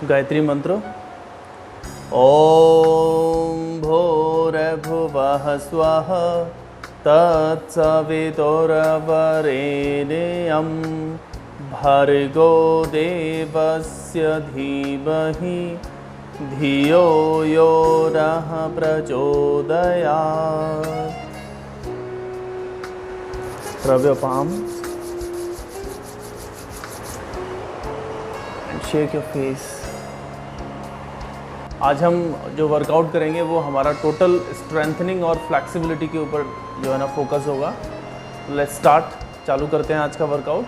गायत्री मंत्र। ओम भूर्भुवः स्वः तत्सवितुर्वरेण्यं भर्गो देवस्य धीमहि धियो यो नः प्रचोदयात्। Rub your palm and shake your face। आज हम जो वर्कआउट करेंगे वो हमारा टोटल स्ट्रेंथनिंग और फ्लेक्सिबिलिटी के ऊपर जो है ना फोकस होगा। लेट्स स्टार्ट, चालू करते हैं आज का workout.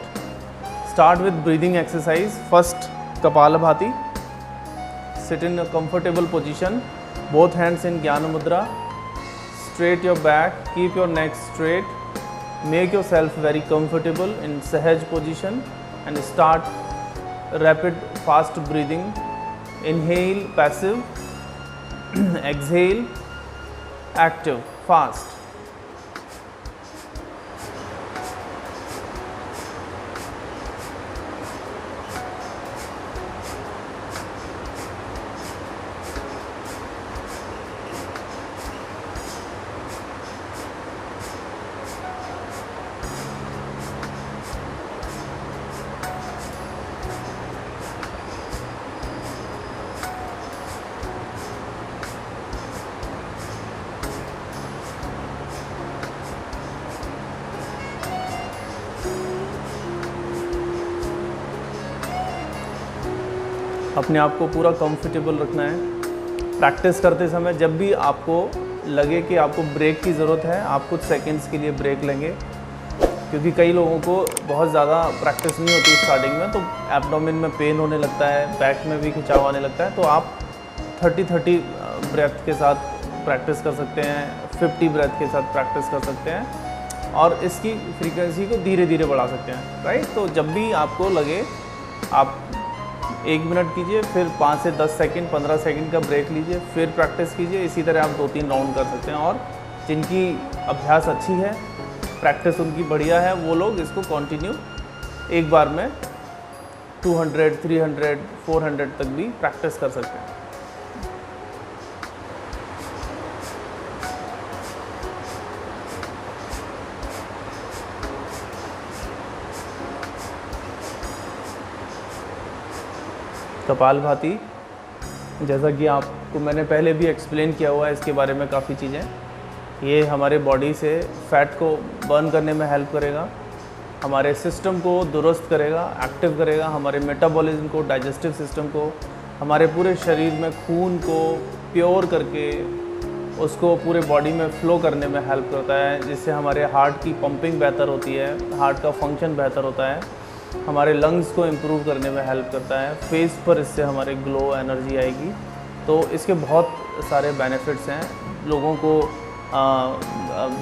Start with breathing exercise. First kapalbhati. Sit in a comfortable position, both hands in gyan mudra. Straight your back, keep your neck straight, make yourself very comfortable in sahaj position and start rapid fast breathing. Inhale passive, exhale active, fast। अपने आप को पूरा comfortable रखना है। Practice करते समय जब भी आपको लगे कि आपको ब्रेक की ज़रूरत है, आप कुछ सेकंड्स के लिए ब्रेक लेंगे, क्योंकि कई लोगों को बहुत ज़्यादा प्रैक्टिस नहीं होती स्टार्टिंग में, तो एब्डोमेन में पेन होने लगता है, बैक में भी खिंचाव आने लगता है। तो आप 30-30 ब्रेथ के साथ प्रैक्टिस कर सकते हैं, 50 ब्रेथ के साथ प्रैक्टिस कर सकते हैं और इसकी फ्रीक्वेंसी को धीरे धीरे बढ़ा सकते हैं, राइट। तो जब भी आपको लगे आप 1 मिनट कीजिए, फिर 5 से 10 सेकंड 15 सेकंड का ब्रेक लीजिए, फिर प्रैक्टिस कीजिए। इसी तरह आप 2-3 राउंड कर सकते हैं। और जिनकी अभ्यास अच्छी है, प्रैक्टिस उनकी बढ़िया है, वो लोग इसको कंटिन्यू एक बार में 200, 300, 400 तक भी प्रैक्टिस कर सकते हैं। कपालभाति, जैसा कि आपको मैंने पहले भी एक्सप्लेन किया हुआ है इसके बारे में काफ़ी चीज़ें। ये हमारे बॉडी से फैट को बर्न करने में हेल्प करेगा, हमारे सिस्टम को दुरुस्त करेगा, एक्टिव करेगा, हमारे मेटाबॉलिज्म को, डाइजेस्टिव सिस्टम को, हमारे पूरे शरीर में खून को प्योर करके उसको पूरे बॉडी में फ़्लो करने में हेल्प करता है, जिससे हमारे हार्ट की पंपिंग बेहतर होती है, हार्ट का फंक्शन बेहतर होता है, हमारे लंग्स को इम्प्रूव करने में हेल्प करता है, फेस पर इससे हमारे ग्लो एनर्जी आएगी। तो इसके बहुत सारे बेनिफिट्स हैं। लोगों को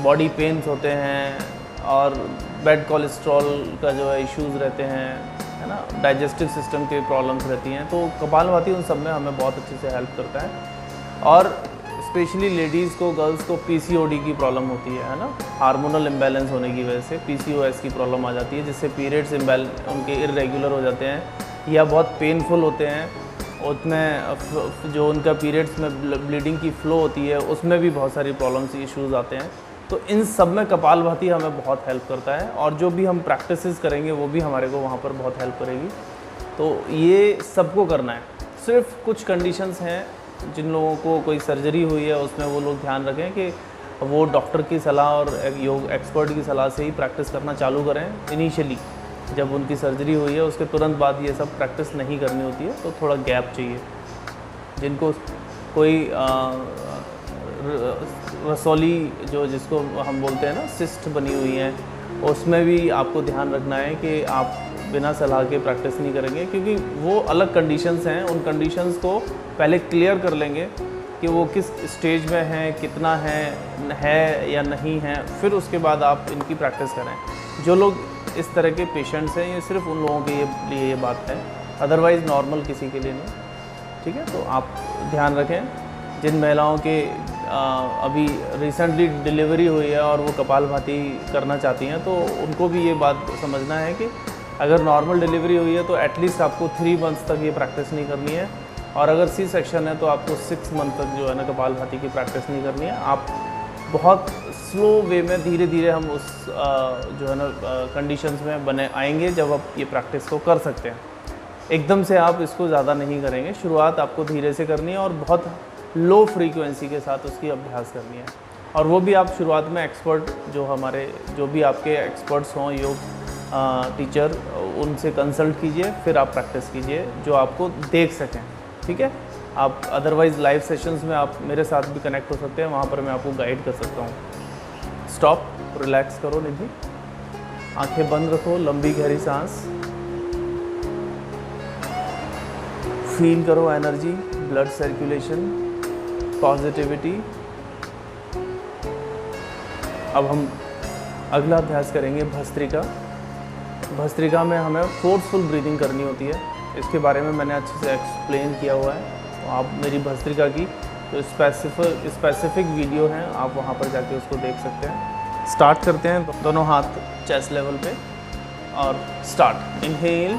बॉडी पेन्स होते हैं और बैड कोलेस्ट्रॉल का जो है इश्यूज़ रहते हैं, है ना, डाइजेस्टिव सिस्टम के प्रॉब्लम्स रहती हैं, तो कपालभाति उन सब में हमें बहुत अच्छे से हेल्प करता है। और स्पेशली लेडीज़ को, गर्ल्स को पीसीओडी की प्रॉब्लम होती है ना, हार्मोनल इम्बैलेंस होने की वजह से पीसीओएस की प्रॉब्लम आ जाती है, जिससे पीरियड्स उनके इरेगुलर हो जाते हैं या बहुत पेनफुल होते हैं। उसमें जो उनका पीरियड्स में ब्लीडिंग की फ़्लो होती है, उसमें भी बहुत सारी प्रॉब्लम्स, इश्यूज़ आते हैं। तो इन सब में कपालभाति हमें बहुत हेल्प करता है और जो भी हम प्रैक्टिसेस करेंगे वो भी हमारे को वहाँ पर बहुत हेल्प करेगी। तो ये सबको करना है। सिर्फ कुछ कंडीशंस हैं, जिन लोगों को कोई सर्जरी हुई है उसमें वो लोग ध्यान रखें कि वो डॉक्टर की सलाह और योग एक्सपर्ट की सलाह से ही प्रैक्टिस करना चालू करें। इनिशियली जब उनकी सर्जरी हुई है उसके तुरंत बाद ये सब प्रैक्टिस नहीं करनी होती है, तो थोड़ा गैप चाहिए। जिनको कोई रसौली जिसको हम बोलते हैं ना, सिस्ट बनी हुई है, उसमें भी आपको ध्यान रखना है कि आप बिना सलाह के प्रैक्टिस नहीं करेंगे, क्योंकि वो अलग कंडीशंस हैं। उन कंडीशंस को पहले क्लियर कर लेंगे कि वो किस स्टेज में है, कितना है या नहीं है, फिर उसके बाद आप इनकी प्रैक्टिस करें। जो लोग इस तरह के पेशेंट्स हैं, ये सिर्फ उन लोगों के लिए ये बात है, अदरवाइज़ नॉर्मल किसी के लिए नहीं, ठीक है। तो आप ध्यान रखें। जिन महिलाओं के अभी रिसेंटली डिलीवरी हुई है और वो कपालभाति करना चाहती हैं, तो उनको भी ये बात समझना है कि अगर नॉर्मल डिलीवरी हुई है तो एटलीस्ट आपको 3 मंथ्स तक ये प्रैक्टिस नहीं करनी है। और अगर सी सेक्शन है तो आपको 6 मंथ तक जो है ना कपालभाति की प्रैक्टिस नहीं करनी है। आप बहुत स्लो वे में धीरे धीरे हम उस जो है ना कंडीशंस में बने आएंगे जब आप ये प्रैक्टिस को कर सकते हैं। एकदम से आप इसको ज़्यादा नहीं करेंगे, शुरुआत आपको धीरे से करनी है और बहुत लो फ्रीक्वेंसी के साथ उसकी अभ्यास करनी है। और वो भी आप शुरुआत में एक्सपर्ट जो भी आपके एक्सपर्ट्स हों योग टीचर, उनसे कंसल्ट कीजिए, फिर आप प्रैक्टिस कीजिए जो आपको देख सकें। ठीक है, आप अदरवाइज़ लाइव सेशंस में आप मेरे साथ भी कनेक्ट हो सकते हैं, वहाँ पर मैं आपको गाइड कर सकता हूँ। स्टॉप, रिलैक्स करो निधि, आंखें बंद रखो, लंबी गहरी सांस, फील करो एनर्जी, ब्लड सर्कुलेशन, पॉजिटिविटी। अब हम अगला अभ्यास करेंगे भस्त्रिका। भस्त्रिका में हमें फोर्सफुल ब्रीदिंग करनी होती है, इसके बारे में मैंने अच्छे से एक्सप्लेन किया हुआ है। तो आप मेरी भस्त्रिका की जो स्पेसिफिक वीडियो हैं आप वहाँ पर जाके उसको देख सकते हैं। स्टार्ट करते हैं, दोनों हाथ चेस्ट लेवल पे और स्टार्ट। इनहेल,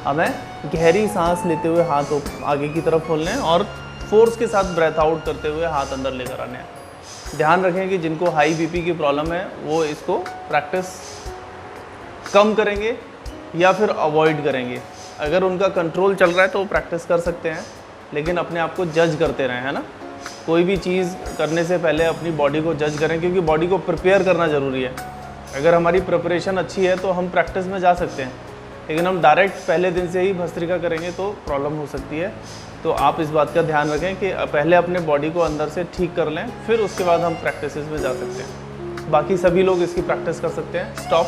हमें गहरी सांस लेते हुए हाथ आगे की तरफ खोलने हैं और फोर्स के साथ ब्रेथ आउट करते हुए हाथ अंदर लेकर आने हैं। ध्यान रखें कि जिनको हाई बीपी की प्रॉब्लम है वो इसको प्रैक्टिस कम करेंगे या फिर अवॉइड करेंगे। अगर उनका कंट्रोल चल रहा है तो वो प्रैक्टिस कर सकते हैं, लेकिन अपने आप को जज करते रहें, है ना। कोई भी चीज़ करने से पहले अपनी बॉडी को जज करें, क्योंकि बॉडी को प्रिपेयर करना ज़रूरी है। अगर हमारी प्रिपरेशन अच्छी है तो हम प्रैक्टिस में जा सकते हैं, लेकिन हम डायरेक्ट पहले दिन से ही भस्त्रिका करेंगे तो प्रॉब्लम हो सकती है। तो आप इस बात का ध्यान रखें कि पहले अपने बॉडी को अंदर से ठीक कर लें, फिर उसके बाद हम प्रैक्टिस में जा सकते हैं। बाकी सभी लोग इसकी प्रैक्टिस कर सकते हैं। स्टॉप,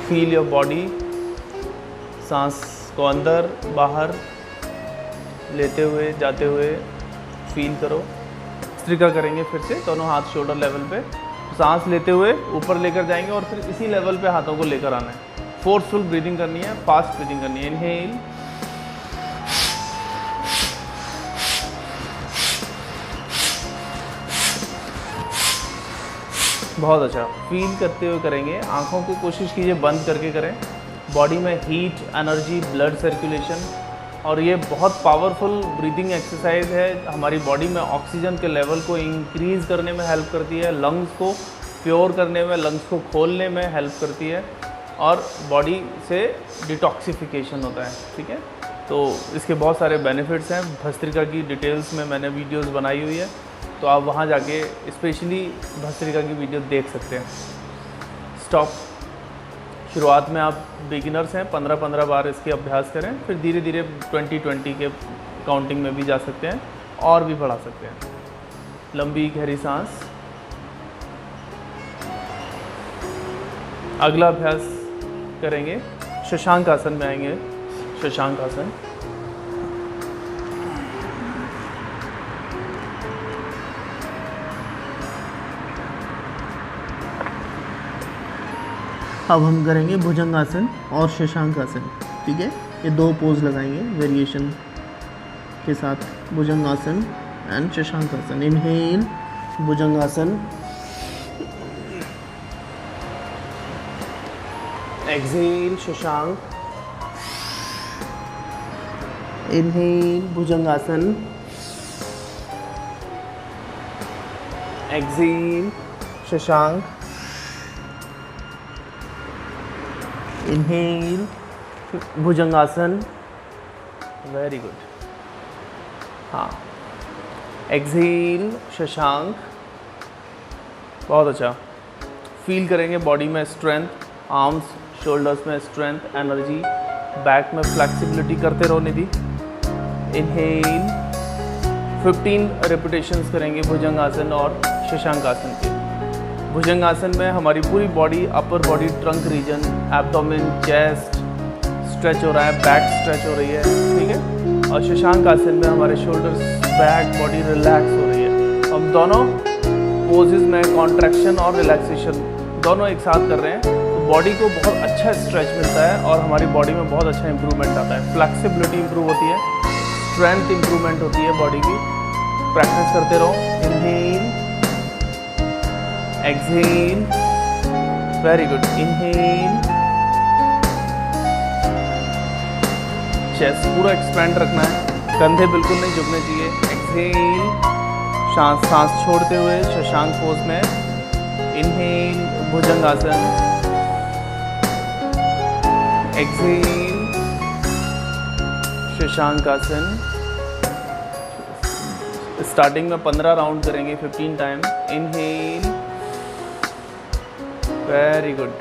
फील योर बॉडी, सांस को अंदर बाहर लेते हुए जाते हुए फील करो। भस्त्रिका करेंगे फिर से, दोनों हाथ शोल्डर लेवल पे, सांस लेते हुए ऊपर लेकर जाएंगे और फिर इसी लेवल पे हाथों को लेकर आना है। फोर्सफुल ब्रीदिंग करनी है, फास्ट ब्रीदिंग करनी है। इनहेल, बहुत अच्छा, फील करते हुए करेंगे। आंखों को कोशिश कीजिए बंद करके करें। बॉडी में हीट, एनर्जी, ब्लड सर्कुलेशन, और ये बहुत पावरफुल ब्रीदिंग एक्सरसाइज है। हमारी बॉडी में ऑक्सीजन के लेवल को इंक्रीज़ करने में हेल्प करती है, लंग्स को प्योर करने में, लंग्स को खोलने में हेल्प करती है, और बॉडी से डिटॉक्सिफिकेशन होता है। ठीक है, तो इसके बहुत सारे बेनिफिट्स हैं। भस्त्रिका की डिटेल्स में मैंने वीडियोस बनाई हुई है, तो आप वहाँ जाके स्पेशली भस्त्रिका की वीडियो देख सकते हैं। स्टॉप, शुरुआत में आप बिगिनर्स हैं, 15-15 बार इसके अभ्यास करें, फिर धीरे धीरे 20-20 के काउंटिंग में भी जा सकते हैं और भी बढ़ा सकते हैं। लंबी गहरी सांस। अगला अभ्यास करेंगे, शशांक आसन में आएंगे। शशांक आसन, अब हम करेंगे भुजंगासन और शशांक आसन। ठीक है, ये दो पोज लगाएंगे वेरिएशन के साथ, भुजंगासन एंड शशांक आसन। इनहेल भुजंगासन, एक्सहेल शशांक, इनहेल भुजंगासन, एक्सहेल शशांक, इनहेल भुजंगासन। वेरी गुड, हाँ, एक्सहेल शशांक, बहुत अच्छा। फील करेंगे बॉडी में स्ट्रेंथ, आर्म्स शोल्डर्स में स्ट्रेंथ, एनर्जी, बैक में फ्लेक्सिबिलिटी करते रहो निधि। इनहेल 15 रेपिटेशंस करेंगे भुजंगासन और शशांक आसन के। भुजंगासन में हमारी पूरी body, upper body, trunk reason, abdomen, chest stretch हो रहा है, बैक स्ट्रेच हो रही है। ठीक है, और शशांक आसन में हमारे शोल्डर्स, बैक, बॉडी रिलैक्स हो रही है। हम दोनों पोजेज में कॉन्ट्रैक्शन और रिलैक्सेशन दोनों एक साथ कर रहे हैं, तो बॉडी को बहुत अच्छा स्ट्रेच मिलता है और हमारी बॉडी में बहुत अच्छा इंप्रूवमेंट आता है। फ्लेक्सिबिलिटी इंप्रूव होती है, स्ट्रेंथ इंप्रूवमेंट होती है बॉडी की। प्रैक्टिस करते रहो। Inhale exhale, very good, inhale, chest पूरा एक्सपेंड रखना है, कंधे बिल्कुल नहीं झुकने चाहिए। एक्सहेल, सांस छोड़ते हुए शशांक पोज में। इनहेल, भुजंगासन। एक्सहेल, शशांकासन। स्टार्टिंग में 15 राउंड करेंगे 15 time. Inhale, very good,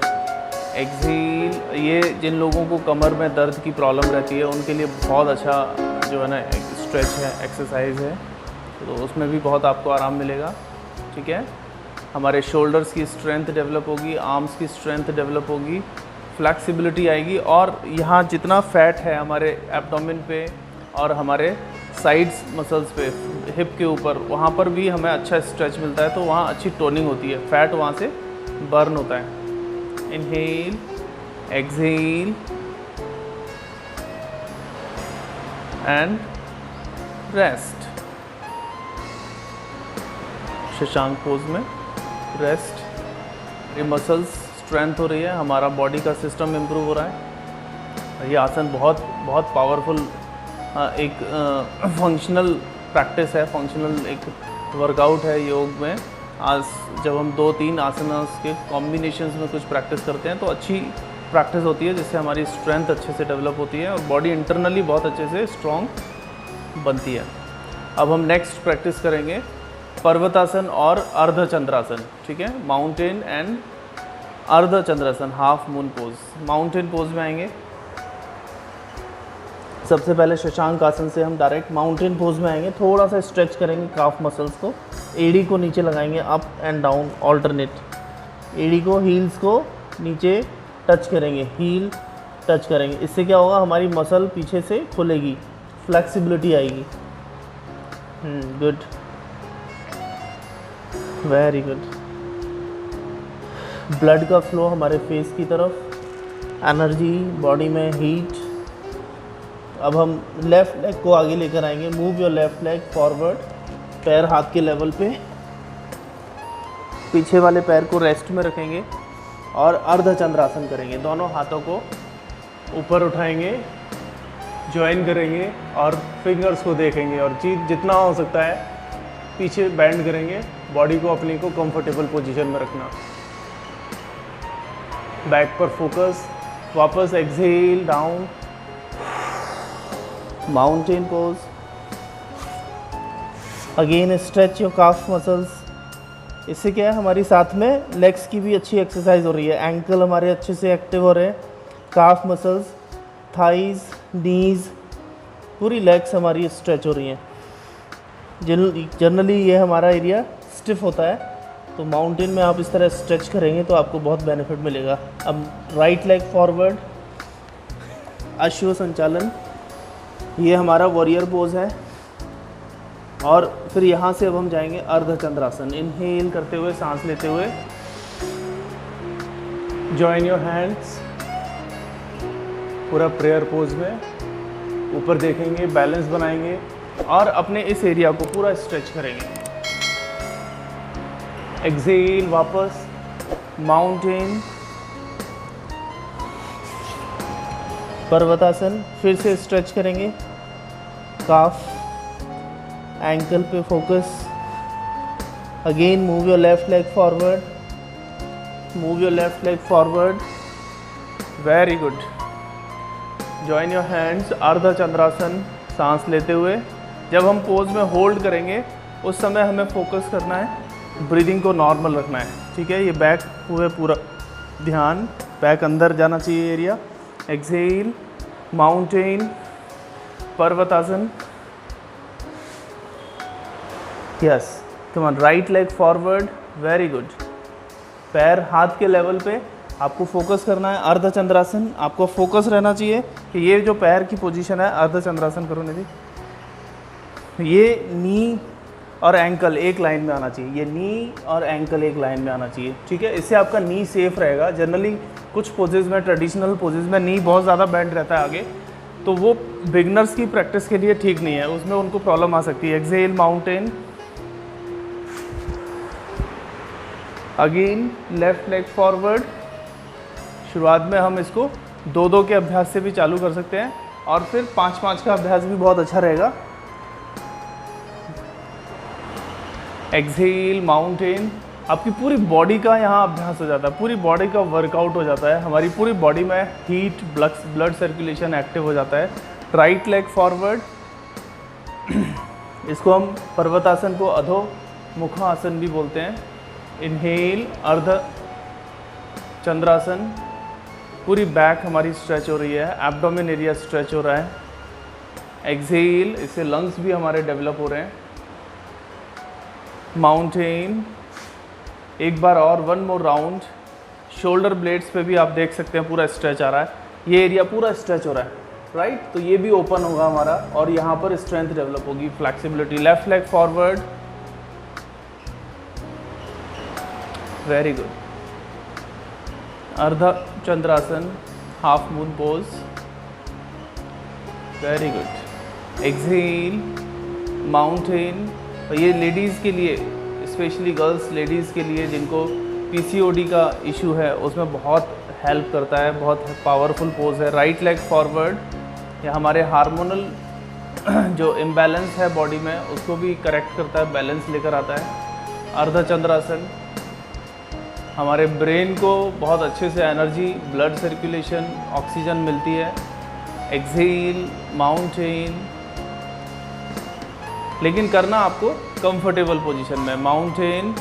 exhale. ये जिन लोगों को कमर में दर्द की प्रॉब्लम रहती है उनके लिए बहुत अच्छा जो है ना स्ट्रेच है, एक्सरसाइज है, तो उसमें भी बहुत आपको आराम मिलेगा। ठीक है, हमारे शोल्डर्स की स्ट्रेंथ डेवलप होगी, आर्म्स की स्ट्रेंथ डेवलप होगी, फ्लेक्सिबिलिटी आएगी, और यहाँ जितना फैट है हमारे एब्डोमेन पे और हमारे साइड्स मसल्स पे, हिप के ऊपर, वहाँ पर भी हमें अच्छा स्ट्रेच मिलता है, तो वहाँ अच्छी टोनिंग होती है, फैट वहाँ से बर्न होता है। Inhale, exhale and rest. Shashank pose में रेस्ट। ये मसल्स स्ट्रेंथ हो रही है, हमारा बॉडी का सिस्टम इम्प्रूव हो रहा है। ये आसन बहुत बहुत पावरफुल एक फंक्शनल प्रैक्टिस है, फंक्शनल एक वर्कआउट है योग में। आज जब हम 2-3 आसनास के कॉम्बिनेशंस में कुछ प्रैक्टिस करते हैं तो अच्छी प्रैक्टिस होती है, जिससे हमारी स्ट्रेंथ अच्छे से डेवलप होती है और बॉडी इंटरनली बहुत अच्छे से स्ट्रॉन्ग बनती है। अब हम नेक्स्ट प्रैक्टिस करेंगे पर्वतासन और अर्धचंद्रासन। ठीक है, mountain and ardhachandrasana, half moon pose. Mountain pose में आएंगे। सबसे पहले शशांक आसन से हम डायरेक्ट माउंटेन पोज में आएंगे। थोड़ा सा स्ट्रेच करेंगे काफ मसल्स को, एड़ी को नीचे लगाएंगे, अप एंड डाउन ऑल्टरनेट। एड़ी को, हील्स को नीचे टच करेंगे, हील टच करेंगे। इससे क्या होगा, हमारी मसल पीछे से खुलेगी, फ्लेक्सिबिलिटी आएगी। Good, very good. ब्लड का फ्लो हमारे फेस की तरफ, एनर्जी बॉडी में, हीट। अब हम लेफ़्ट लेग को आगे लेकर आएंगे। Move your left leg forward, पैर हाथ के लेवल पे, पीछे वाले पैर को रेस्ट में रखेंगे और अर्धचंद्रासन करेंगे। दोनों हाथों को ऊपर उठाएंगे, ज्वाइन करेंगे और फिंगर्स को देखेंगे, और जितना हो सकता है पीछे बैंड करेंगे, बॉडी को अपनी को कंफर्टेबल पोजीशन में रखना। बैक पर फोकस। वापस exhale down, mountain pose. Again stretch your calf muscles. इससे क्या है, हमारी साथ में लेग्स की भी अच्छी एक्सरसाइज हो रही है, एंकल हमारे अच्छे से एक्टिव हो रहे हैं, काफ मसल्स, थाइज, नीज, पूरी लेग्स हमारी स्ट्रेच हो रही हैं। जनरली ये हमारा एरिया स्टिफ होता है, तो माउंटेन में आप इस तरह स्ट्रेच करेंगे तो आपको बहुत बेनिफिट मिलेगा। अब राइट लेग फॉरवर्ड, अश्व संचालन, ये हमारा वॉरियर पोज है। और फिर यहाँ से अब हम जाएंगे अर्धचंद्रासन। इनहेल करते हुए, सांस लेते हुए, जॉइन योर हैंड्स, पूरा प्रेयर पोज में ऊपर देखेंगे, बैलेंस बनाएंगे और अपने इस एरिया को पूरा स्ट्रेच करेंगे। एक्सहेल, वापस माउंटेन, पर्वतासन, फिर से स्ट्रेच करेंगे, काफ, एंकल पे focus. Again move your left leg forward, move your left leg forward, very good. Join your hands, ardhachandrasana, सांस लेते हुए। जब हम पोज में होल्ड करेंगे उस समय हमें फोकस करना है, ब्रीदिंग को नॉर्मल रखना है। ठीक है, ये बैक पूरा ध्यान, बैक अंदर जाना चाहिए area. Exhale, mountain, parvatasana. Yes, come on, right leg forward, very good. पैर हाथ के लेवल पे आपको फोकस करना है। अर्धचंद्रासन, आपको फोकस रहना चाहिए कि ये जो पैर की पोजीशन है, अर्धचंद्रासन करो निधि, ये नी और एंकल एक लाइन में आना चाहिए, ये नी और एंकल एक लाइन में आना चाहिए। ठीक है, इससे आपका नी सेफ रहेगा। जनरली कुछ पोजेज में, ट्रेडिशनल पोजेज में नी बहुत ज़्यादा बैंड रहता है आगे, तो वो बिगनर्स की प्रैक्टिस के लिए ठीक नहीं है, उसमें उनको प्रॉब्लम आ सकती है। Exhale, mountain, again left leg forward. शुरुआत में हम इसको 2-2 के अभ्यास से भी चालू कर सकते हैं और फिर 5-5 का अभ्यास भी बहुत अच्छा रहेगा। Exhale mountain. आपकी पूरी बॉडी का यहाँ अभ्यास हो जाता है, पूरी बॉडी का वर्कआउट हो जाता है, हमारी पूरी बॉडी में हीट ब्लड सर्कुलेशन एक्टिव हो जाता है। Right leg forward. इसको हम पर्वतासन को अधो मुखासन भी बोलते हैं। इनहेल अर्ध चंद्रासन। पूरी बैक हमारी स्ट्रेच हो रही है, एब्डोमेन एरिया स्ट्रेच हो रहा है। एक्सहेल, इससे लंग्स भी हमारे डेवलप हो रहे हैं। माउंटेन। एक बार और, 1 मोर राउंड। शोल्डर ब्लेड्स पे भी आप देख सकते हैं पूरा स्ट्रेच आ रहा है, ये एरिया पूरा स्ट्रेच हो रहा है, राइट। तो ये भी ओपन होगा हमारा और यहाँ पर स्ट्रेंथ डेवलप होगी, flexibility. Left leg forward. Very good. Ardha chandrasana, half moon pose. Very good. Exhale mountain. तो ये लेडीज़ के लिए, स्पेशली गर्ल्स लेडीज़ के लिए जिनको पीसीओडी का इशू है, उसमें बहुत हेल्प करता है, बहुत पावरफुल पोज है। Right leg forward. ये हमारे हार्मोनल जो इम्बैलेंस है बॉडी में उसको भी करेक्ट करता है, बैलेंस लेकर आता है। अर्धचंद्रासन। हमारे ब्रेन को बहुत अच्छे से एनर्जी, ब्लड सर्कुलेशन, ऑक्सीजन मिलती है। Exhale mountain. लेकिन करना आपको कंफर्टेबल पोजीशन में, माउंटेन।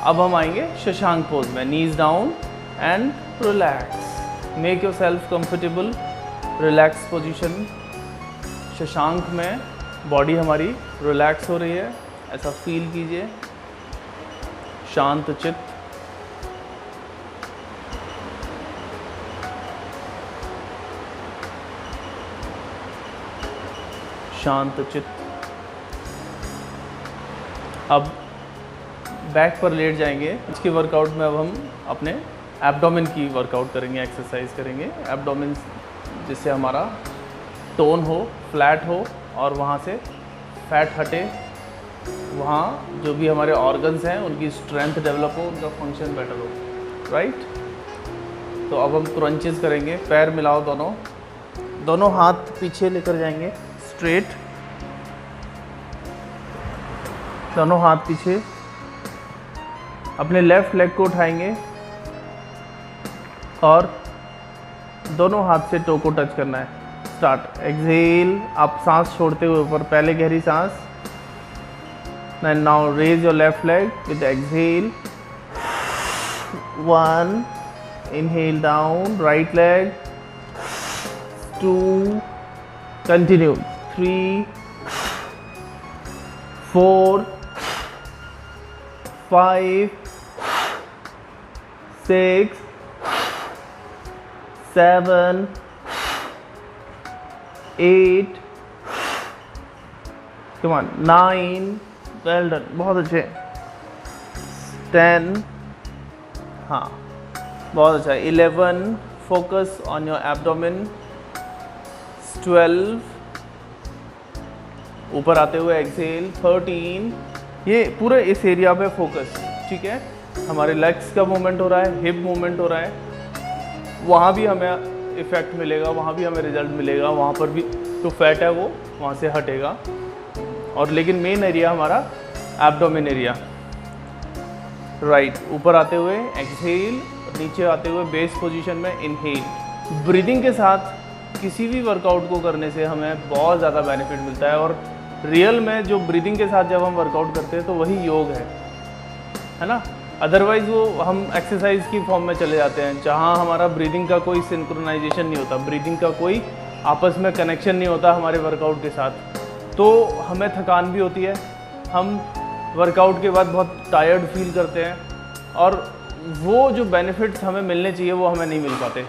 अब हम आएंगे शशांक पोज में, knees down and relax. Make yourself comfortable, relax position. Shashank में बॉडी हमारी रिलैक्स हो रही है, ऐसा फील कीजिए, शांत चित्त। शांत चित्त। अब बैक पर लेट जाएंगे। इसके वर्कआउट में अब हम अपने एब्डोमेन की वर्कआउट करेंगे, एक्सरसाइज करेंगे। एब्डोमेन जिससे हमारा टोन हो, फ्लैट हो और वहाँ से फैट हटे, वहाँ जो भी हमारे ऑर्गन्स हैं उनकी स्ट्रेंथ डेवलप हो, उनका फंक्शन बेटर हो, राइट। तो अब हम क्रंचेस करेंगे। पैर मिलाओ, दोनों हाथ पीछे लेकर जाएंगे, स्ट्रेट, दोनों हाथ पीछे। अपने लेफ्ट लेग को उठाएंगे और दोनों हाथ से टो को टच करना है। स्टार्ट। एक्सहेल, आप सांस छोड़ते हुए ऊपर, पहले गहरी सांस। Then now raise your left leg with exhale. 1, inhale down, right leg. 2, continue. 3, 4, 5, 6, 7, 8, come on, 9, well done, बहुत अच्छे। 10, हाँ बहुत अच्छा। 11, focus on your abdomen। 12, ऊपर आते हुए एक्सहेल। 13, ये पूरे इस एरिया पे फोकस, ठीक है। हमारे लेग्स का मूवमेंट हो रहा है, हिप मूवमेंट हो रहा है, वहाँ भी हमें इफ़ेक्ट मिलेगा, वहाँ भी हमें रिजल्ट मिलेगा, वहाँ पर भी जो फैट है वो वहाँ से हटेगा। और लेकिन मेन एरिया हमारा एब्डोमेन एरिया। राइट, ऊपर आते हुए एक्सहेल, नीचे आते हुए बेस पोजीशन में इनहेल। ब्रीदिंग के साथ किसी भी वर्कआउट को करने से हमें बहुत ज़्यादा बेनिफिट मिलता है, और रियल में जो ब्रीदिंग के साथ जब हम वर्कआउट करते हैं तो वही योग है ना। अदरवाइज़ वो हम एक्सरसाइज की फॉर्म में चले जाते हैं जहाँ हमारा ब्रीदिंग का कोई सिंक्रोनाइजेशन नहीं होता, ब्रीदिंग का कोई आपस में कनेक्शन नहीं होता हमारे वर्कआउट के साथ, तो हमें थकान भी होती है, हम वर्कआउट के बाद बहुत टायर्ड फील करते हैं, और वो जो बेनिफिट्स हमें मिलने चाहिए वो हमें नहीं मिल पाते।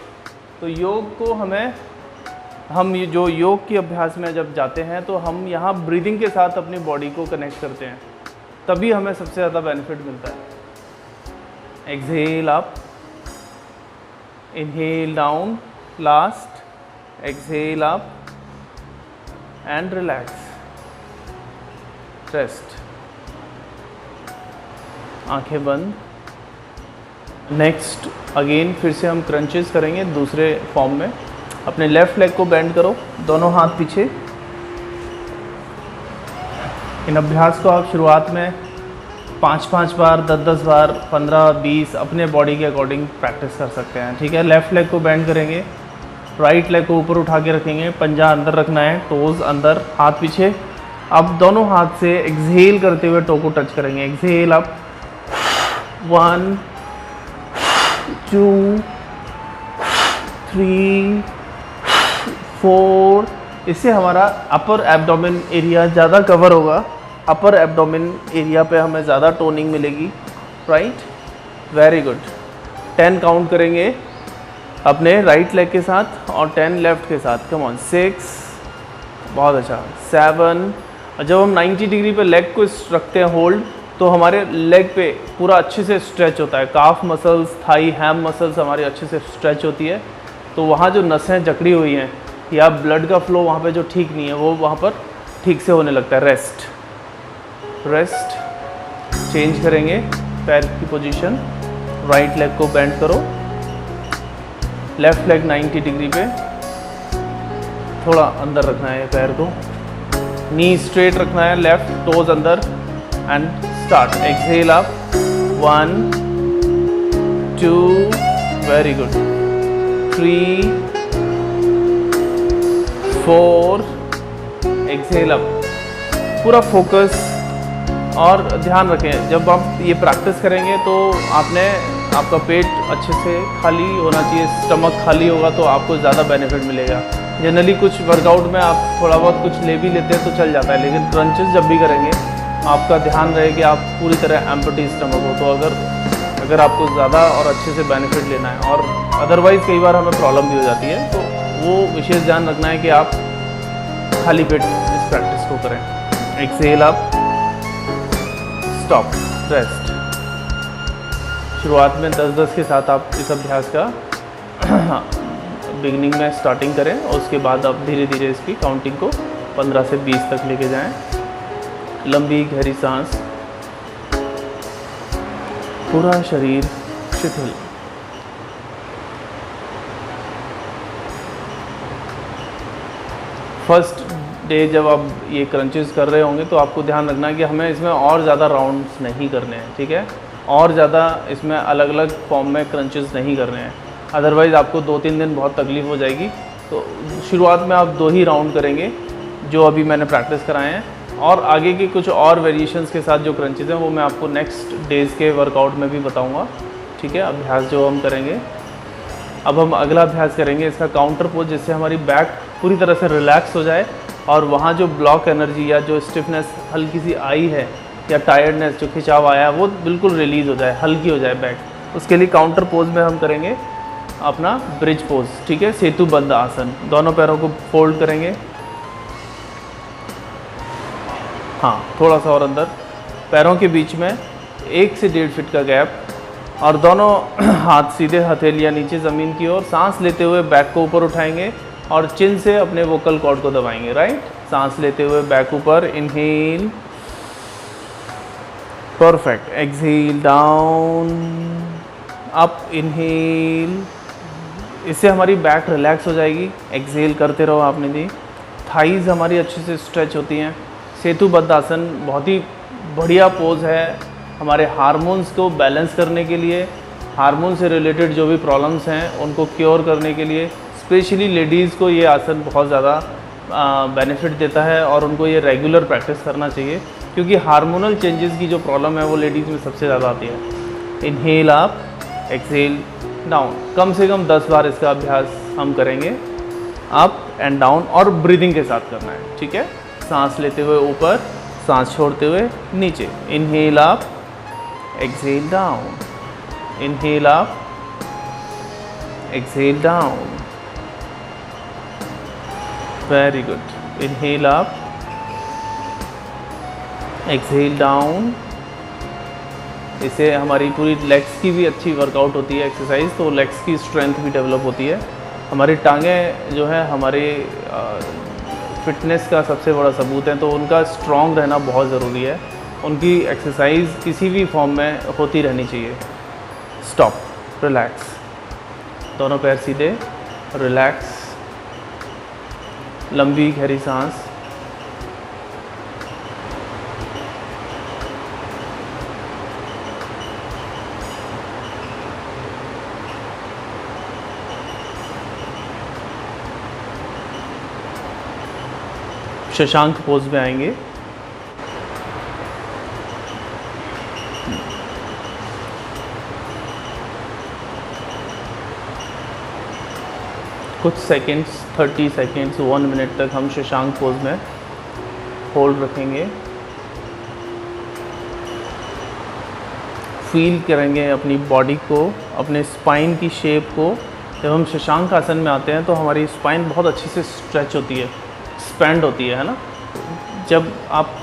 तो योग को हम ये जो योग के अभ्यास में जब जाते हैं तो हम यहाँ ब्रीदिंग के साथ अपनी बॉडी को कनेक्ट करते हैं, तभी हमें सबसे ज़्यादा बेनिफिट मिलता है। Exhale up, inhale down, last, exhale up and relax, rest. आंखें बंद, नेक्स्ट अगेन फिर से हम क्रंचेस करेंगे दूसरे फॉर्म में। अपने लेफ़्ट लेग को बेंड करो, दोनों हाथ पीछे। इन अभ्यास को आप शुरुआत में 5-5 बार, 10-10 बार, 15-20 अपने बॉडी के अकॉर्डिंग प्रैक्टिस कर सकते हैं, ठीक है। लेफ़्ट लेग को बेंड करेंगे, राइट लेग को ऊपर उठा के रखेंगे, पंजा अंदर रखना है, टोज़ अंदर, हाथ पीछे। अब दोनों हाथ से एक्सहेल करते हुए टो को टच करेंगे। Exhale up, 1 2 3 4। इससे हमारा अपर एब्डोमेन एरिया ज़्यादा कवर होगा, अपर एब्डोमेन एरिया पे हमें ज़्यादा टोनिंग मिलेगी, राइट। Very good. 10 काउंट करेंगे अपने राइट लेग के साथ और 10 लेफ्ट के साथ। कम ऑन, 6, बहुत अच्छा, 7। और जब हम 90 डिग्री पे लेग को रखते हैं होल्ड, तो हमारे लेग पे पूरा अच्छे से स्ट्रेच होता है। काफ मसल्स, थाई, हैम मसल्स हमारी अच्छे से स्ट्रेच होती है। तो वहाँ जो नसें जकड़ी हुई हैं या ब्लड का फ्लो वहाँ पे जो ठीक नहीं है, वो वहाँ पर ठीक से होने लगता है। रेस्ट, चेंज करेंगे पैर की पोजीशन। राइट लेग को बेंड करो, लेफ्ट लेग 90 डिग्री पे, थोड़ा अंदर रखना है पैर को, नी स्ट्रेट रखना है, लेफ्ट टोज अंदर and start. Exhale up, 1 2, very good, 3 4, exhale up. पूरा फोकस और ध्यान रखें, जब आप ये प्रैक्टिस करेंगे तो आपका पेट अच्छे से खाली होना चाहिए। स्टमक खाली होगा तो आपको ज़्यादा बेनिफिट मिलेगा। जनरली कुछ वर्कआउट में आप थोड़ा बहुत कुछ ले भी लेते हैं तो चल जाता है, लेकिन क्रंचेस जब भी करेंगे आपका ध्यान रहे कि आप पूरी तरह एम्प्टी स्टमक हो। तो अगर आपको ज़्यादा और अच्छे से बेनिफिट लेना है, और अदरवाइज़ कई बार हमें प्रॉब्लम भी हो जाती है, तो वो विशेष ध्यान रखना है कि आप खाली पेट इस प्रैक्टिस को करें। Exhale up, stop, rest. शुरुआत में 10-10 के साथ आप इस अभ्यास का बिगनिंग में स्टार्टिंग करें, और उसके बाद आप धीरे धीरे इसकी काउंटिंग को 15 से 20 तक लेके जाएं। लंबी गहरी सांस, पूरा शरीर शिथिल। फर्स्ट डे जब आप ये क्रंचेस कर रहे होंगे तो आपको ध्यान रखना है कि हमें इसमें और ज़्यादा राउंड्स नहीं करने हैं, ठीक है। और ज़्यादा इसमें अलग अलग फॉर्म में क्रंचेस नहीं करने हैं, अदरवाइज़ आपको 2-3 दिन बहुत तकलीफ़ हो जाएगी। तो शुरुआत में आप 2 ही राउंड करेंगे जो अभी मैंने प्रैक्टिस कराए हैं, और आगे के कुछ और वेरिएशंस के साथ जो क्रंचेस हैं वो मैं आपको नेक्स्ट डेज़ के वर्कआउट में भी बताऊँगा, ठीक है। अभ्यास जो हम करेंगे, अब हम अगला अभ्यास करेंगे इसका काउंटर पोज, जिससे हमारी बैक पूरी तरह से रिलैक्स हो जाए और वहाँ जो ब्लॉक एनर्जी या जो स्टिफनेस हल्की सी आई है या टायर्डनेस जो खिंचाव आया है वो बिल्कुल रिलीज़ हो जाए, हल्की हो जाए बैक। उसके लिए काउंटर पोज में हम करेंगे अपना ब्रिज पोज, ठीक है, सेतुबद्ध आसन। दोनों पैरों को फोल्ड करेंगे, हाँ थोड़ा सा और अंदर, पैरों के बीच में 1 से 1.5 फीट का गैप, और दोनों हाथ सीधे हथेलियाँ नीचे ज़मीन की ओर। सांस लेते हुए बैक को ऊपर उठाएंगे और चिन से अपने वोकल कॉर्ड को दबाएंगे, राइट। सांस लेते हुए बैक ऊपर, inhale, perfect, exhale down, up, inhale. इससे हमारी बैक रिलैक्स हो जाएगी। एक्सहेल करते रहो आपने जी। थाइज़ हमारी अच्छे से स्ट्रेच होती हैं। सेतुबद्ध आसन बहुत ही बढ़िया पोज है हमारे हार्मोन्स को बैलेंस करने के लिए, हार्मोन से रिलेटेड जो भी प्रॉब्लम्स हैं उनको क्योर करने के लिए। स्पेशली लेडीज़ को ये आसन बहुत ज़्यादा बेनिफिट देता है और उनको ये रेगुलर प्रैक्टिस करना चाहिए, क्योंकि हार्मोनल चेंजेस की जो प्रॉब्लम है वो लेडीज़ में सबसे ज़्यादा आती है। Inhale up, exhale down. कम से कम 10 बार इसका अभ्यास हम करेंगे, अप एंड डाउन, और ब्रीदिंग के साथ करना है, ठीक है। सांस लेते हुए ऊपर, सांस छोड़ते हुए नीचे। Inhale up, exhale down, inhale up, exhale down, very good. Inhale up, exhale down. इससे हमारी पूरी लेग्स की भी अच्छी वर्कआउट होती है एक्सरसाइज, तो लेग्स की स्ट्रेंथ भी डेवलप होती है। हमारी टांगें जो है हमारे फिटनेस का सबसे बड़ा सबूत है, तो उनका स्ट्रॉन्ग रहना बहुत ज़रूरी है। उनकी एक्सरसाइज किसी भी फॉर्म में होती रहनी चाहिए। स्टॉप। रिलैक्स, दोनों पैर सीधे, रिलैक्स, लंबी गहरी सांस। शशांक पोज में आएंगे। कुछ सेकंड्स, 30 सेकंड्स, 1 मिनट तक हम शशांक पोज में होल्ड रखेंगे। फील करेंगे अपनी बॉडी को, अपने स्पाइन की शेप को। जब हम शशांक आसन में आते हैं तो हमारी स्पाइन बहुत अच्छे से स्ट्रेच होती है, एक्सपेंड होती है ना। जब आप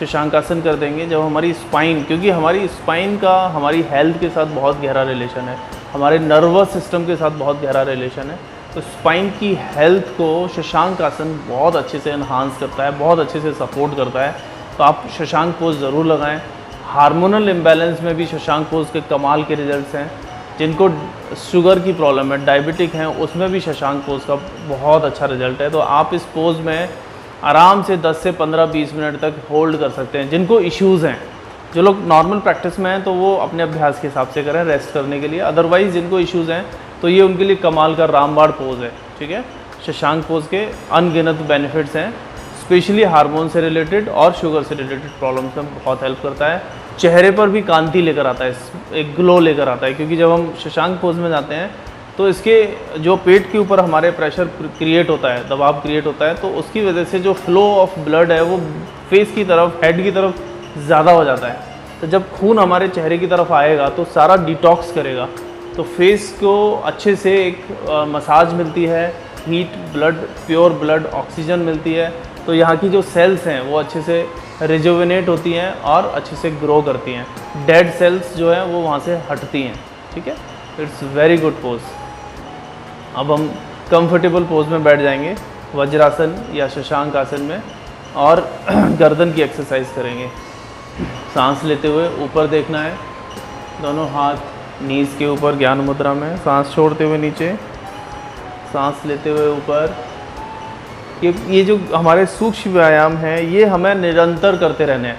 शशांक आसन कर देंगे, जब हमारी स्पाइन, क्योंकि हमारी स्पाइन का हमारी हेल्थ के साथ बहुत गहरा रिलेशन है, हमारे नर्वस सिस्टम के साथ बहुत गहरा रिलेशन है, तो स्पाइन की हेल्थ को शशांक आसन बहुत अच्छे से एनहांस करता है, बहुत अच्छे से सपोर्ट करता है। तो आप शशांक पोज ज़रूर लगाएं। हार्मोनल इम्बैलेंस में भी शशांक पोज के कमाल के रिजल्ट्स हैं। जिनको शुगर की प्रॉब्लम है, डायबिटिक हैं, उसमें भी शशांक पोज का बहुत अच्छा रिजल्ट है। तो आप इस पोज में आराम से 10 से 15-20 मिनट तक होल्ड कर सकते हैं। जिनको इश्यूज़ हैं, जो लोग नॉर्मल प्रैक्टिस में हैं तो वो अपने अभ्यास के हिसाब से करें रेस्ट करने के लिए। अदरवाइज़ जिनको इश्यूज़ हैं तो ये उनके लिए कमाल का रामबाण पोज है। ठीक है, शशांक पोज के अनगिनत बेनिफिट्स हैं, स्पेशली हार्मोन से रिलेटेड और शुगर से रिलेटेड प्रॉब्लम्स में बहुत हेल्प करता है। चेहरे पर भी कांति लेकर आता है, एक ग्लो लेकर आता है, क्योंकि जब हम शशांक पोज में जाते हैं तो इसके जो पेट के ऊपर हमारे प्रेशर क्रिएट होता है, दबाव क्रिएट होता है, तो उसकी वजह से जो फ्लो ऑफ ब्लड है वो फेस की तरफ, हेड की तरफ ज़्यादा हो जाता है। तो जब खून हमारे चेहरे की तरफ आएगा तो सारा डिटॉक्स करेगा, तो फेस को अच्छे से एक मसाज मिलती है, heat, blood, pure blood, oxygen मिलती है। तो यहाँ की जो सेल्स हैं वो अच्छे से रिजुविनेट होती हैं और अच्छे से ग्रो करती हैं। डेड सेल्स जो हैं वो वहाँ से हटती हैं। ठीक है, इट्स वेरी गुड पोज। अब हम कंफर्टेबल पोज में बैठ जाएंगे, वज्रासन या शशांक आसन में, और गर्दन की एक्सरसाइज करेंगे। सांस लेते हुए ऊपर देखना है, दोनों हाथ नीज़ के ऊपर ज्ञान मुद्रा में, सांस छोड़ते हुए नीचे, सांस लेते हुए ऊपर। ये जो हमारे सूक्ष्म व्यायाम हैं ये हमें निरंतर करते रहने हैं,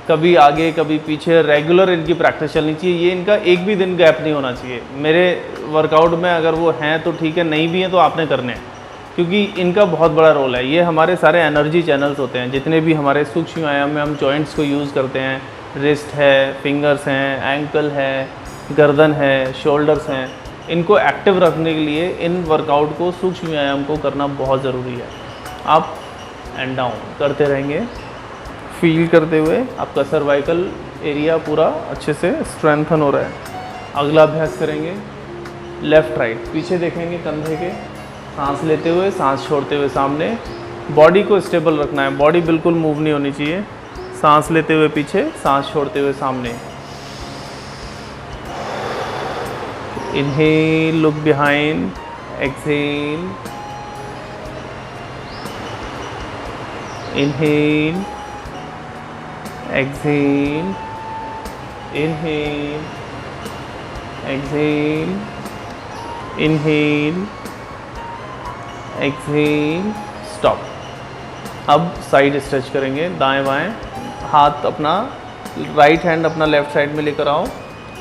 कभी आगे कभी पीछे, रेगुलर इनकी प्रैक्टिस चलनी चाहिए। ये इनका एक भी दिन गैप नहीं होना चाहिए। मेरे वर्कआउट में अगर वो हैं तो ठीक है, नहीं भी हैं तो आपने करने हैं, क्योंकि इनका बहुत बड़ा रोल है। ये हमारे सारे एनर्जी चैनल्स होते हैं, जितने भी हमारे सूक्ष्म व्यायाम में हम जॉइंट्स को यूज़ करते हैं, रिस्ट है, फिंगर्स हैं, एंकल है, गर्दन है, शोल्डर्स हैं, इनको एक्टिव रखने के लिए इन वर्कआउट को, सूक्ष्म व्यायाम को करना बहुत ज़रूरी है। आप एंड डाउन करते रहेंगे, फील करते हुए आपका सर्वाइकल एरिया पूरा अच्छे से स्ट्रेंथन हो रहा है। अगला अभ्यास करेंगे लेफ़्ट राइट, पीछे देखेंगे कंधे के, सांस लेते हुए, सांस छोड़ते हुए सामने। बॉडी को स्टेबल रखना है, बॉडी बिल्कुल मूव नहीं होनी चाहिए। सांस लेते हुए पीछे, सांस छोड़ते हुए सामने। Inhale, look behind, exhale, inhale, exhale, inhale, exhale, inhale, exhale, stop। अब साइड स्ट्रेच करेंगे, दाएं बाएं। हाथ अपना राइट हैंड अपना लेफ़्ट साइड में लेकर आओ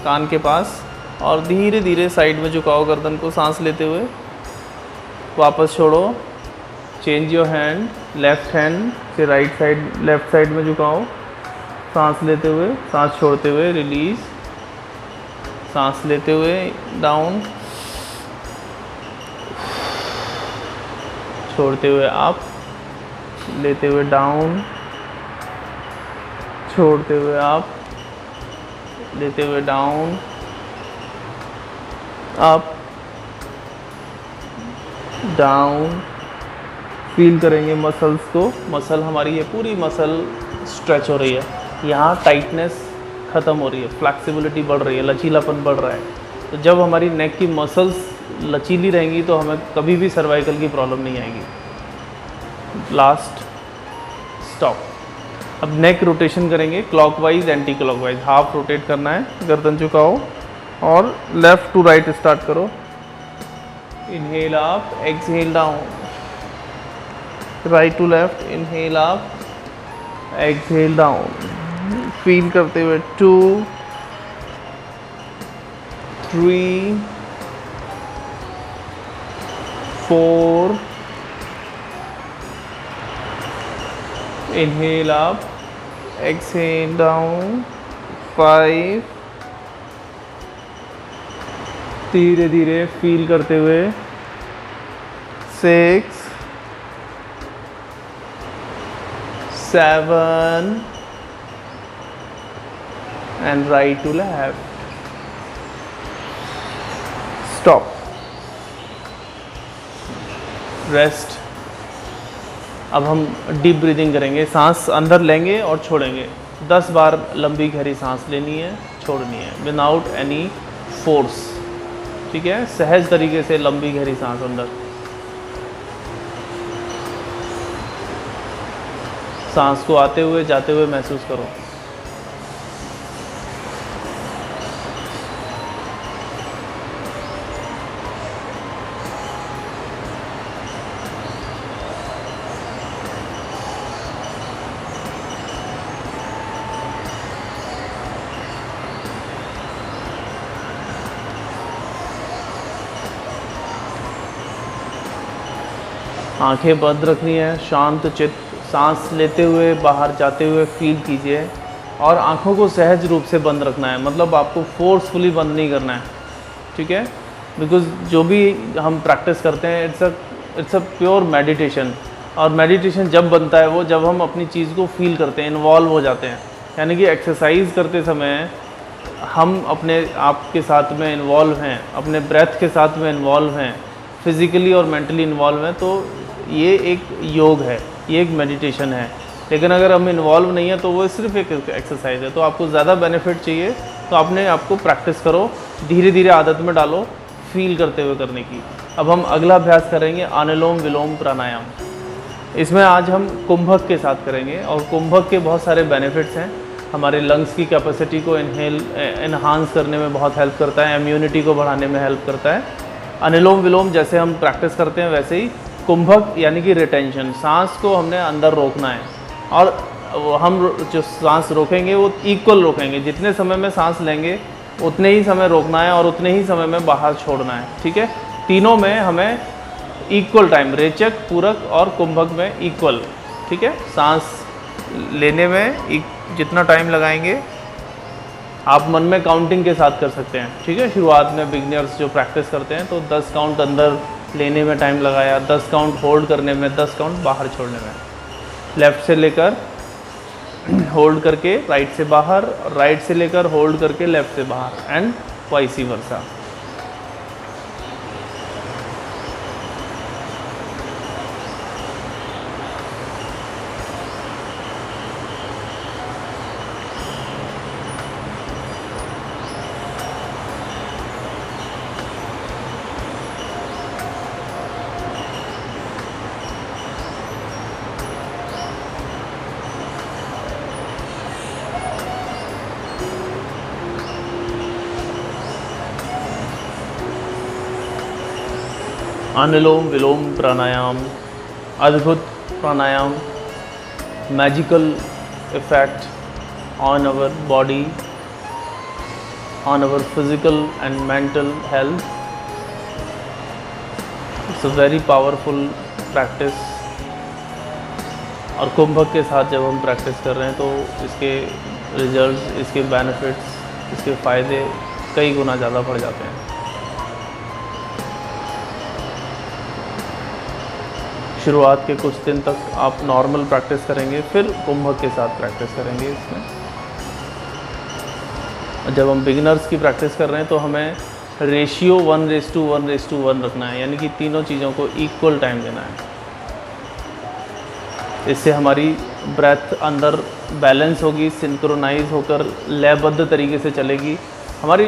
कान के पास, और धीरे धीरे साइड में झुकाओ गर्दन को, सांस लेते हुए। वापस छोड़ो, change your hand, left hand से राइट साइड, लेफ़्ट साइड में झुकाओ, सांस लेते हुए, सांस छोड़ते हुए रिलीज़, सांस लेते हुए डाउन, छोड़ते हुए अप, लेते हुए डाउन, छोड़ते हुए अप, लेते हुए डाउन, अप, डाउन। फील करेंगे मसल्स को, मसल हमारी ये पूरी मसल स्ट्रेच हो रही है, यहाँ टाइटनेस ख़त्म हो रही है, फ्लैक्सिबिलिटी बढ़ रही है, लचीलापन बढ़ रहा है। तो जब हमारी नेक की मसल्स लचीली रहेंगी तो हमें कभी भी सर्वाइकल की प्रॉब्लम नहीं आएगी। Last stop. अब नेक रोटेशन करेंगे, clockwise, anti clockwise, half rotate करना है। गर्दन झुकाओ, और लेफ्ट टू राइट स्टार्ट करो। Inhale up, exhale down, right to left, inhale up, exhale down. Feel करते हुए 2 3 4, inhale up, exhale down, 5, धीरे धीरे फील करते हुए 6 7 and right to left. Stop. Rest. अब हम डीप ब्रीदिंग करेंगे, सांस अंदर लेंगे और छोड़ेंगे। 10 बार लंबी गहरी सांस लेनी है, छोड़नी है विदाउट एनी फोर्स, ठीक है। सहज तरीके से लंबी गहरी सांस अंदर, सांस को आते हुए जाते हुए महसूस करो। आंखें बंद रखनी है, शांत चित्त, सांस लेते हुए बाहर जाते हुए फील कीजिए और आंखों को सहज रूप से बंद रखना है, मतलब आपको फोर्सफुली बंद नहीं करना है, ठीक है। बिकॉज जो भी हम प्रैक्टिस करते हैं इट्स अ प्योर मेडिटेशन, और मेडिटेशन जब बनता है वो जब हम अपनी चीज़ को फील करते हैं, इन्वॉल्व हो जाते हैं। यानी कि एक्सरसाइज करते समय हम अपने आप के साथ में इन्वॉल्व हैं, अपने ब्रेथ के साथ में इन्वॉल्व हैं, फिज़िकली और मेंटली इन्वॉल्व हैं, तो ये एक योग है, ये एक मेडिटेशन है। लेकिन अगर हम इन्वॉल्व नहीं है तो वो सिर्फ एक एक्सरसाइज है। तो आपको ज़्यादा बेनिफिट चाहिए तो आपने आपको प्रैक्टिस करो, धीरे धीरे आदत में डालो, फील करते हुए करने की। अब हम अगला अभ्यास करेंगे अनुलोम विलोम प्राणायाम। इसमें आज हम कुंभक के साथ करेंगे और कुंभक के बहुत सारे बेनिफिट्स हैं। हमारे लंग्स की कैपेसिटी को एनहांस करने में बहुत हेल्प करता है, इम्यूनिटी को बढ़ाने में हेल्प करता है। अनुलोम विलोम जैसे हम प्रैक्टिस करते हैं वैसे ही कुंभक यानी कि रिटेंशन, सांस को हमने अंदर रोकना है और हम जो सांस रोकेंगे वो इक्वल रोकेंगे, जितने समय में सांस लेंगे उतने ही समय रोकना है और उतने ही समय में बाहर छोड़ना है, ठीक है। तीनों में हमें इक्वल टाइम, रेचक, पूरक और कुंभक में इक्वल, ठीक है। सांस लेने में जितना टाइम लगाएंगे आप मन में काउंटिंग के साथ कर सकते हैं, ठीक है। शुरुआत में बिगिनर्स जो प्रैक्टिस करते हैं तो 10 काउंट अंदर लेने में टाइम लगाया, 10 काउंट होल्ड करने में, 10 काउंट बाहर छोड़ने में। लेफ़्ट से लेकर होल्ड करके राइट से बाहर, राइट से लेकर होल्ड करके लेफ़्ट से बाहर एंड वाइस वर्सा। अनुलोम विलोम प्राणायाम, अद्भुत pranayam, magical effect on our body, on our physical and mental health. It's a very powerful practice. और कुंभक के साथ जब हम प्रैक्टिस कर रहे हैं तो इसके रिजल्ट्स, इसके बेनिफिट्स, इसके फ़ायदे कई गुना ज़्यादा बढ़ जाते हैं। शुरुआत के कुछ दिन तक आप नॉर्मल प्रैक्टिस करेंगे, फिर कुंभक के साथ प्रैक्टिस करेंगे इसमें। जब हम बिगिनर्स की प्रैक्टिस कर रहे हैं तो हमें रेशियो 1:1:1 रखना है, यानी कि तीनों चीज़ों को इक्वल टाइम देना है। इससे हमारी ब्रेथ अंदर बैलेंस होगी, सिंक्रोनाइज होकर लयबद्ध तरीके से चलेगी। हमारी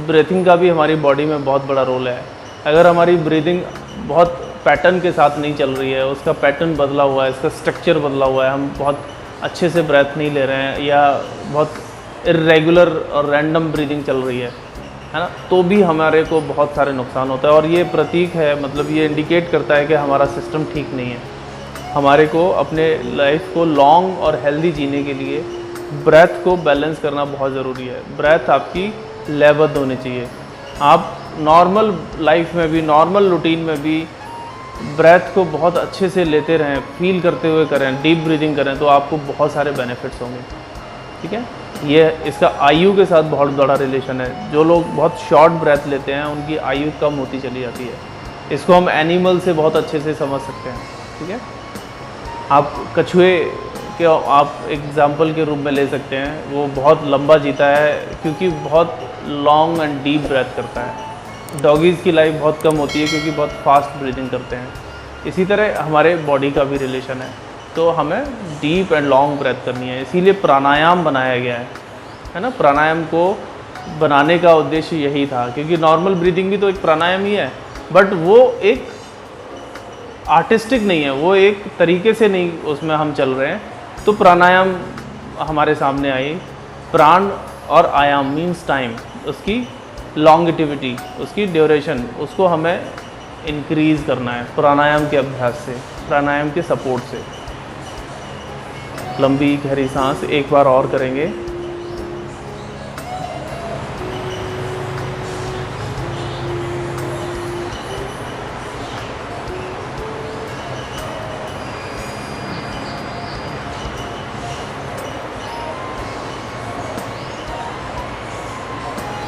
ब्रीथिंग का भी हमारी बॉडी में बहुत बड़ा रोल है। अगर हमारी ब्रीदिंग बहुत पैटर्न के साथ नहीं चल रही है, उसका पैटर्न बदला हुआ है, इसका स्ट्रक्चर बदला हुआ है, हम बहुत अच्छे से ब्रेथ नहीं ले रहे हैं या बहुत इर्रेगुलर और रैंडम ब्रीदिंग चल रही है, है ना, तो भी हमारे को बहुत सारे नुकसान होता है। और ये प्रतीक है, मतलब ये इंडिकेट करता है कि हमारा सिस्टम ठीक नहीं है। हमारे को अपने लाइफ को लॉन्ग और हेल्दी जीने के लिए ब्रेथ को बैलेंस करना बहुत ज़रूरी है। ब्रेथ आपकी लयबद्ध होनी चाहिए। आप नॉर्मल लाइफ में भी, नॉर्मल रूटीन में भी ब्रेथ को बहुत अच्छे से लेते रहें, फील करते हुए करें, डीप ब्रीदिंग करें, तो आपको बहुत सारे बेनिफिट्स होंगे। ठीक है, ये इसका आयु के साथ बहुत बड़ा रिलेशन है। जो लोग बहुत शॉर्ट ब्रेथ लेते हैं उनकी आयु कम होती चली जाती है। इसको हम एनिमल से बहुत अच्छे से समझ सकते हैं। ठीक है, आप कछुए के आप एग्जाम्पल के रूप में ले सकते हैं। वो बहुत लंबा जीता है क्योंकि बहुत लॉन्ग एंड डीप ब्रेथ करता है। डॉगीज़ की लाइफ बहुत कम होती है क्योंकि बहुत फास्ट ब्रीदिंग करते हैं। इसी तरह हमारे बॉडी का भी रिलेशन है, तो हमें डीप एंड लॉन्ग ब्रेथ करनी है। इसीलिए प्राणायाम बनाया गया है ना। प्राणायाम को बनाने का उद्देश्य यही था, क्योंकि नॉर्मल ब्रीदिंग भी तो एक प्राणायाम ही है, बट वो एक आर्टिस्टिक नहीं है, वो एक तरीके से नहीं उसमें हम चल रहे हैं। तो प्राणायाम हमारे सामने आई। प्राण और आयाम मीन्स टाइम, उसकी लॉन्गिटिविटी, उसकी ड्यूरेशन, उसको हमें इंक्रीज़ करना है प्राणायाम के अभ्यास से, प्राणायाम के सपोर्ट से। लंबी गहरी सांस एक बार और करेंगे।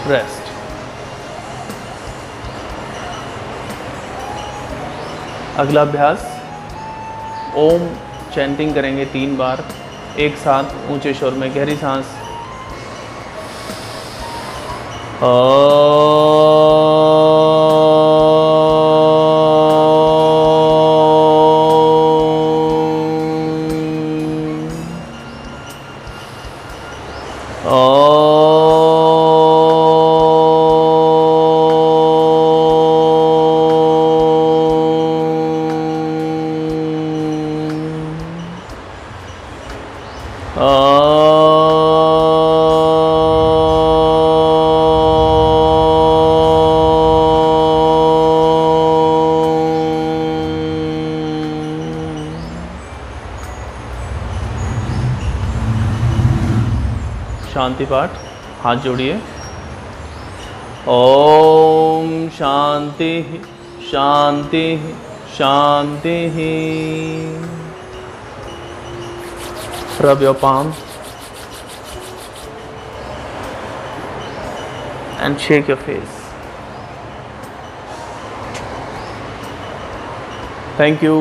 रेस्ट। अगला अभ्यास, ओम चैंटिंग करेंगे 3 बार एक साथ ऊंचे शोर में। गहरी सांस। शांति पाठ, हाथ जोड़िए। ओम शांति शांति शांति। Rub your palm and shake your face. Thank you.